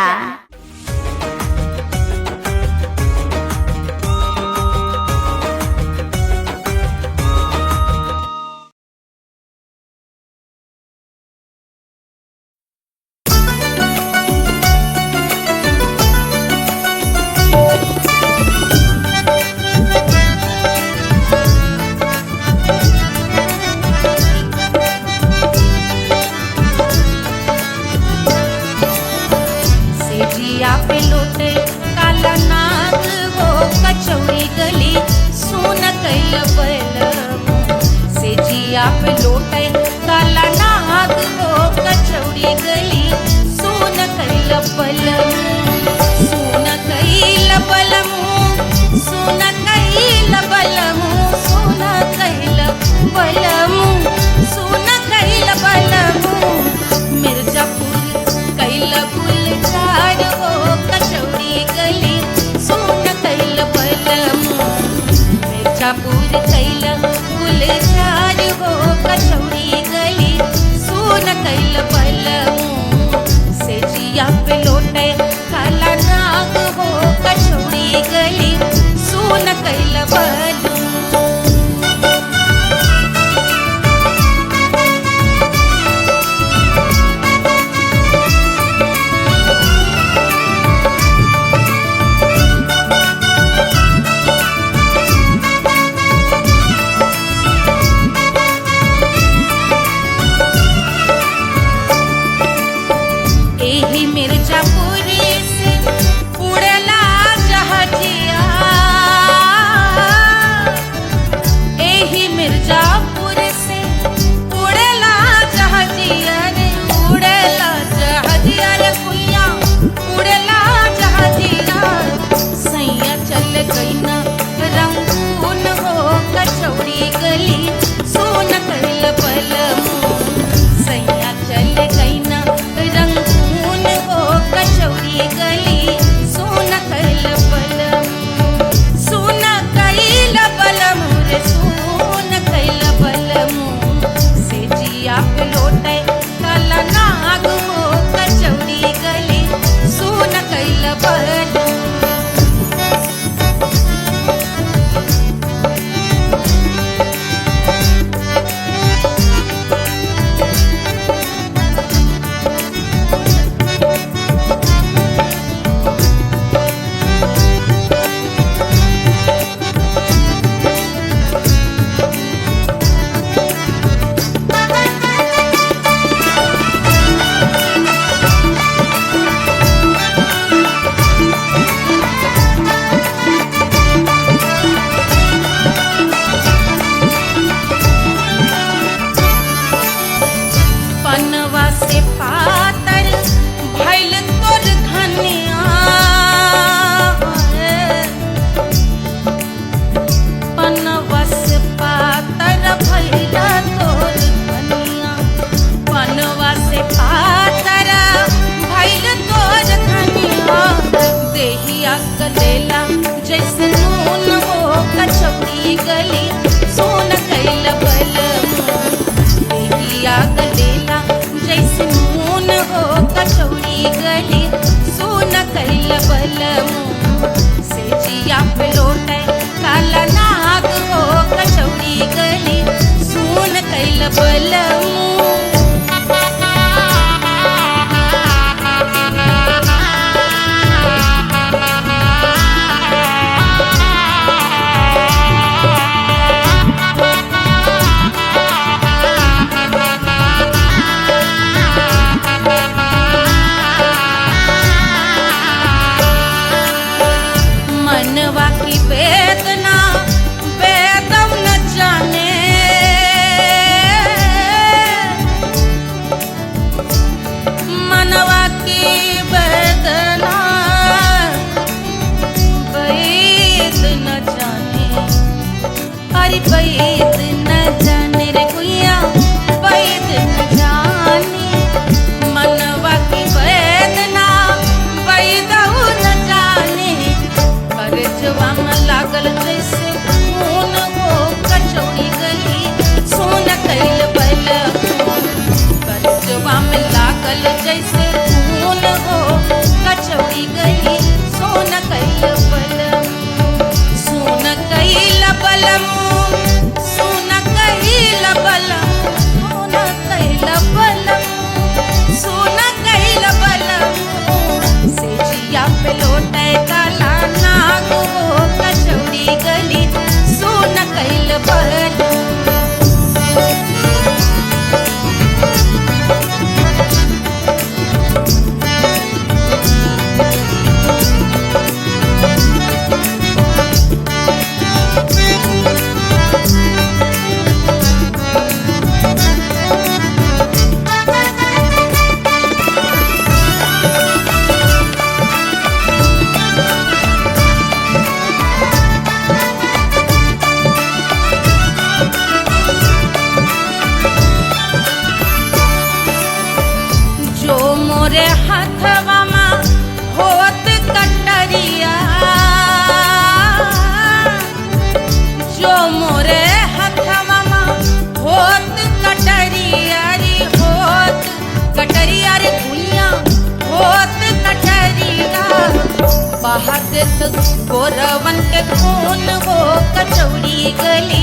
बहादुर गोरवन के खून वो कचौड़ी गली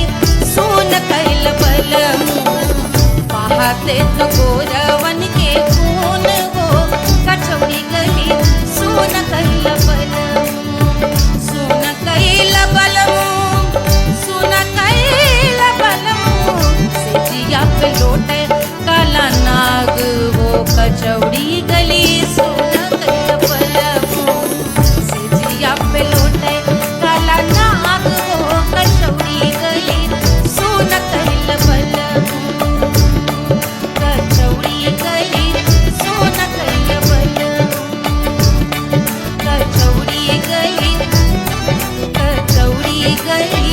सुन कैल बलम बहादुर गोरवन के खून वो कचौड़ी गली सुन कैल बलम सुन कैल बलम सुन कैल बलम सिजिया पे लोटे काला नाग वो कचौड़ी गली सुन कैल बलम सिजिया पे लोटे काला नाग वो कचौड़ी गली सुन कैल बलम कचौड़ी गली सुन कैल बलम कचौड़ी गली कचौड़ी गली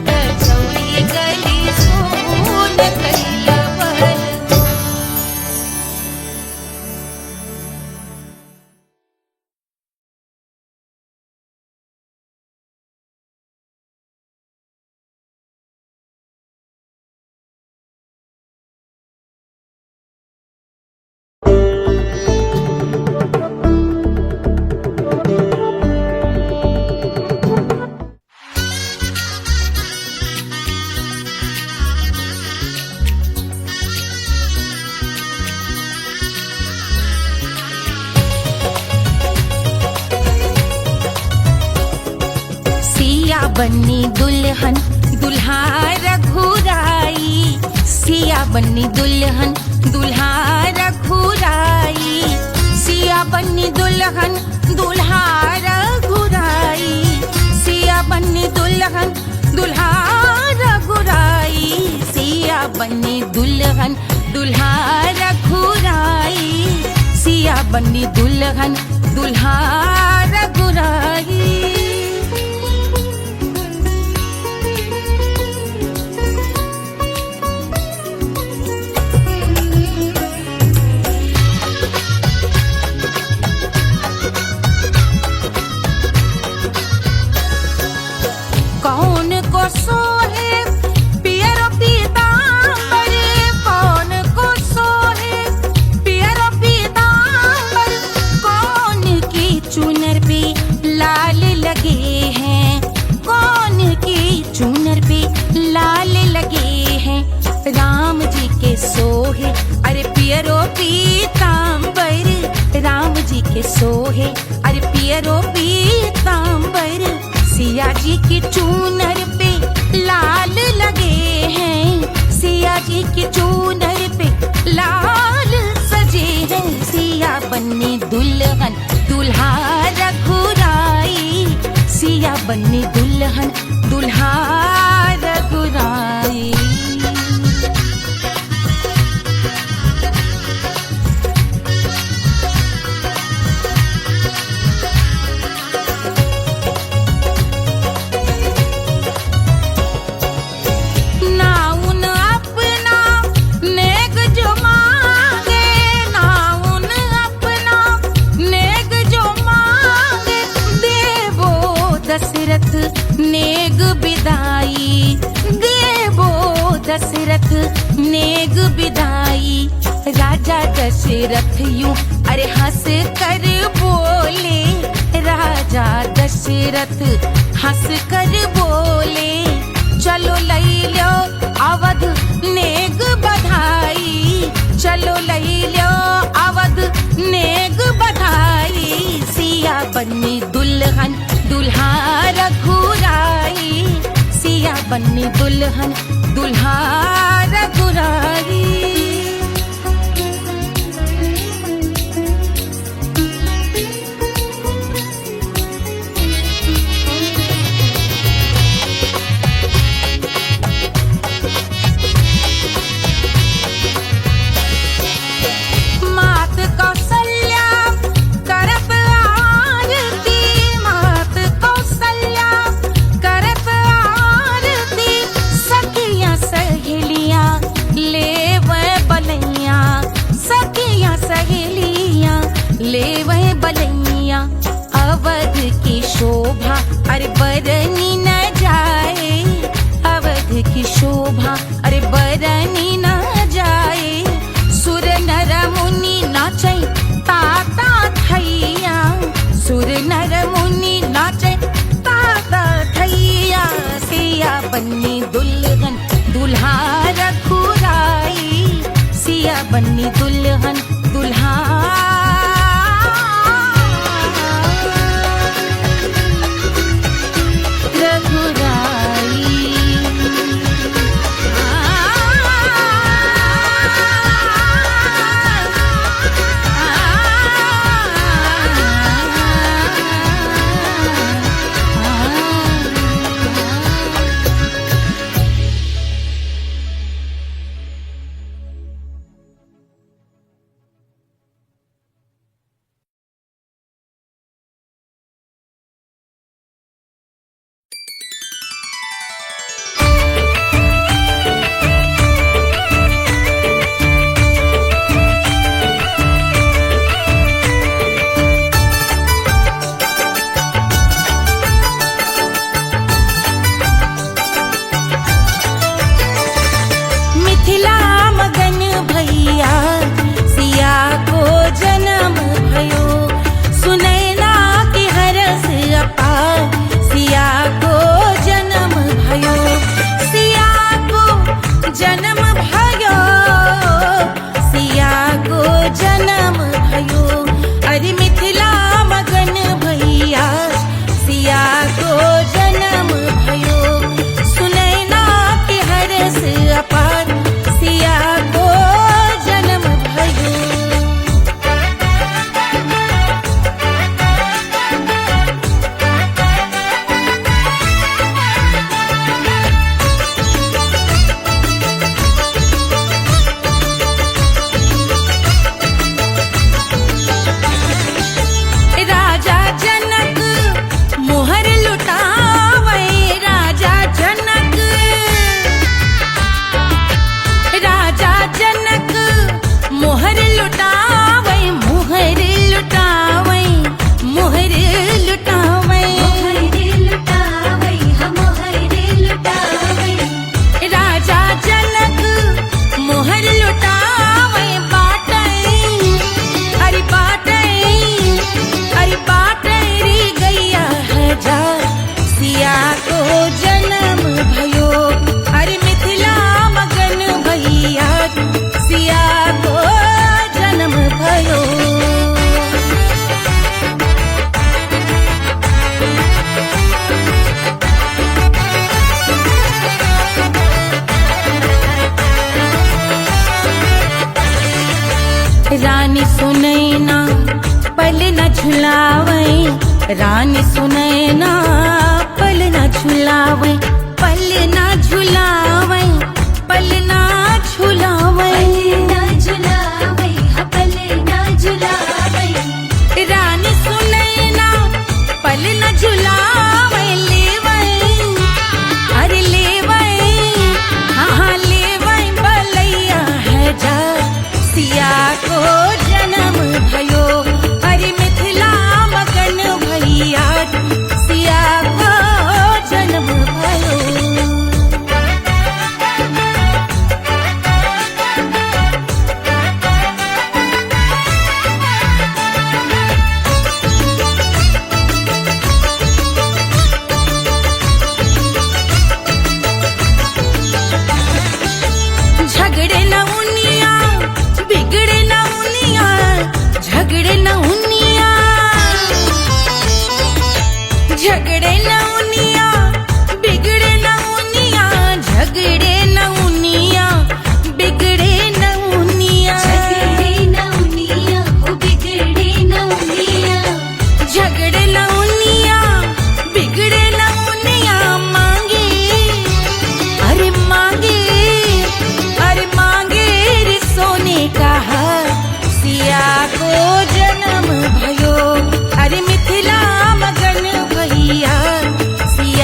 कचौड़ी गली सुन कैल बलम। सिया बन्नी दुल्हन दुल्हा रघुराई सिया बन्नी दुल्हन दुल्हा रघुराई सिया बन्नी दुल्हन दुल्हा रघुराई सिया बन्नी दुल्हन दुल्हा रघुराई सिया बन्नी दुल्हन दुल्हा रघुराई सिया बन्नी दुल्हन दुल्हा रघुराई। कौन को सोहे पियरो पीतांबर कौन को सोहे पियरो पीतांबर कौन की चुनर पे लाल लगे हैं कौन की चुनर पे लाल लगे हैं राम जी के सोहे अरे पियरो पीतांबर राम जी के सोहे अरे पियरो पीतांबर सिया जी की चूनर पे लाल लगे हैं सिया जी की चूनर पे लाल सजे हैं सिया बन्नी दुल्हन दुल्हा रघुराई सिया बन्नी दुल्हन दुल्हा रघुराई। नेग बिदाई देवो दशरथ नेग बिदाई राजा दशरथ यूं अरे हंस कर बोले राजा दशरथ हंस कर बोले चलो लई लो अवध नेग बधाई चलो लई लो अवध नेग बधाई सिया बन्नी दुल्हन दुल्हा रघुराई सिया बन्नी दुल्हन दुल्हा रघुराई। मात कौशल्या करत आरती मात कौशल्या करत आरती सखियां सहेलियां बन्नी दुल्हन दुल्हा रघुराई, सिया बन्नी दुल्हन दुल्हा रानी सुनैना पल न झुलावे, रानी सुनैना पल न झुलावे, पल न झुलावे, पल न झुलावे, पल न झुलावे, रानी सुनैना पल न झुलावे, लेवे अरे लेवे हाँ लेवे बलैया है जा, सिया को जन्म भयो, अरे मिथिला मगन भैया, सिया को जन्म भयो। झगड़े न उनिया बिगड़े न उनिया, झगड़े न उनिया, झगड़े न उनिया बिगड़े न उनिया, झगड़े न उनिया बिगड़े न उनिया, झगड़े न उनिया बिगड़े न उनिया, झगड़े न उनिया बिगड़े न उनिया, मांगे अरे मांगे सोने का सिया को जन्म भयो, अरे मिथिला मगन भैया, सिया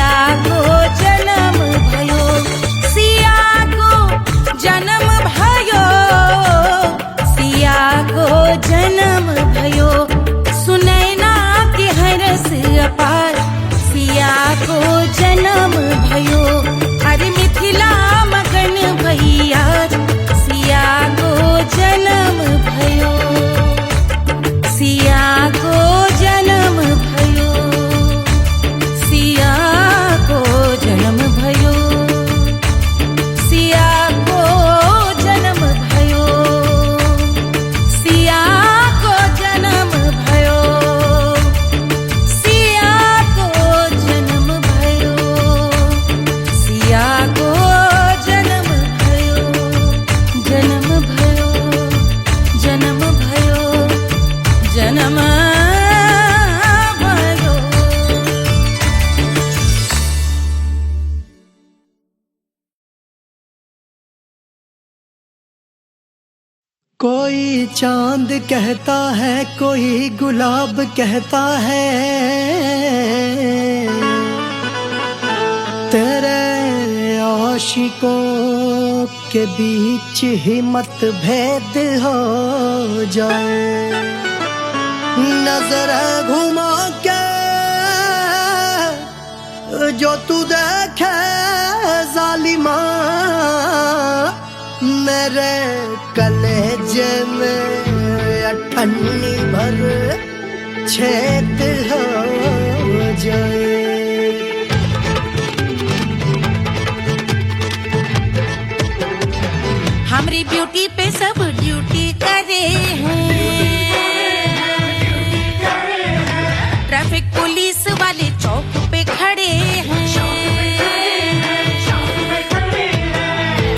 कोई चांद कहता है, कोई गुलाब कहता है, तेरे आशिकों के बीच ही मतभेद हो जाए। नजर घुमा के जो तू देखे जालिमा, मेरे कलेजे में अठन्नी भर छेद हो जाए। हमारी ब्यूटी पे सब ड्यूटी करे हैं, ट्रैफिक पुलिस वाले चौक पे खड़े हैं।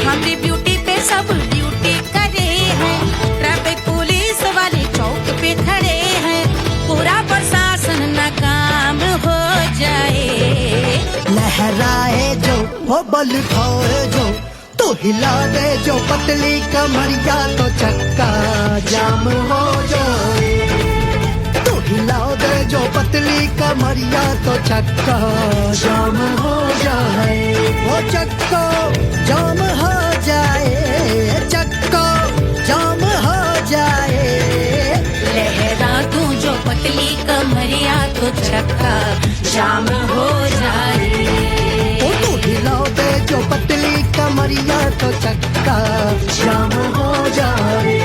हमारी ब्यूटी पे सब ड्यूटी करे हैं, ट्रैफिक पुलिस वाले चौक पे खड़े हैं। पूरा प्रशासन नाकाम हो जाए। लहराए जो वो बल खाए जो, तो हिला दे जो पतली कमरिया, तो चक्का जाम हो जाए। तो हिला दे जो पतली कमरिया, तो चक्का जाम हो जाए। वो चक्का जाम हो जाए, चक्का जाम हो जाए। लहरा तू जो पतली कमरिया, तो चक्का जाम हो जाए। वो तो हिला दे जो पतली कमरिया, तो चक्का जाम हो जाए।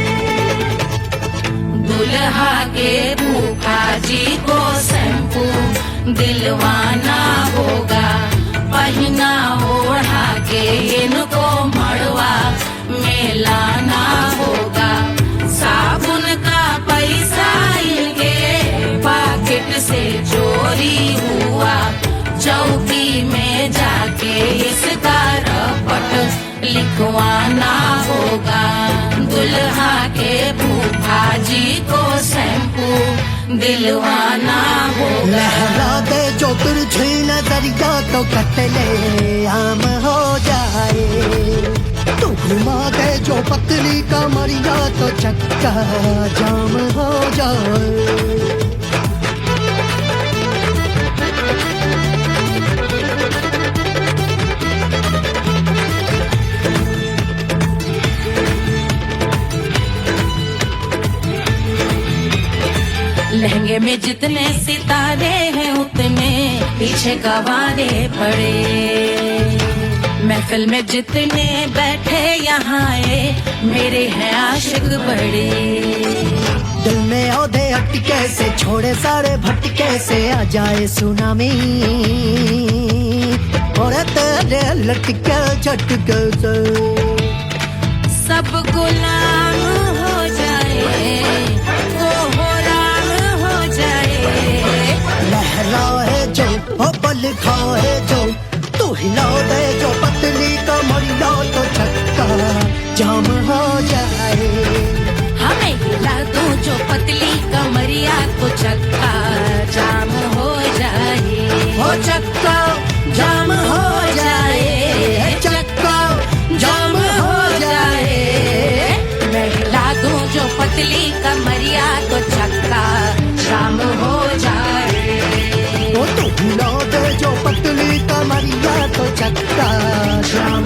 दुल्हा के फूफा जी को शैम्पू दिलवाना होगा, पहना ओढ़ा के इनको मड़वा में लाना होगा। साबुन का पैसा इनके पॉकेट से चोरी हुआ, चौकी में जाके इसका रपट लिखवाना होगा। दुल्हा के फूफा जी को शैम्पू दिलवाना होगा। लहरा दे जो तिरछी नजरिया, तो कतले आम हो जाए। तू घुमा दे जो पतली कमरिया, तो चक्का जाम हो जाए। लहंगे में जितने सितारे हैं, उतने पीछे गवारे पड़े। महफिल में जितने बैठे यहाँ आए, मेरे हैं आशिक बड़े। दिल में औधे अटके से, छोड़े सारे भटके से, आ जाए सुनामी और तेरे लटके झटके से सब गुलाम हो जाए, वो राम हो जाए। लहराए जो वो बल खाए जो, तू हिला दे जो पतली कमरिया, तो चक्का जाम हो जाए। हमें हिला दो जो पतली कमरिया, तो चक्का जाम हो जाए। वो चक्का जाम हो जाए, चक्का जाम हो जाए। मैं हिला दूं जो पतली कमरिया, तो चक्का जाम हो जाए। वो तो हिला दे जो पतली कमरिया, तो चक्का जाम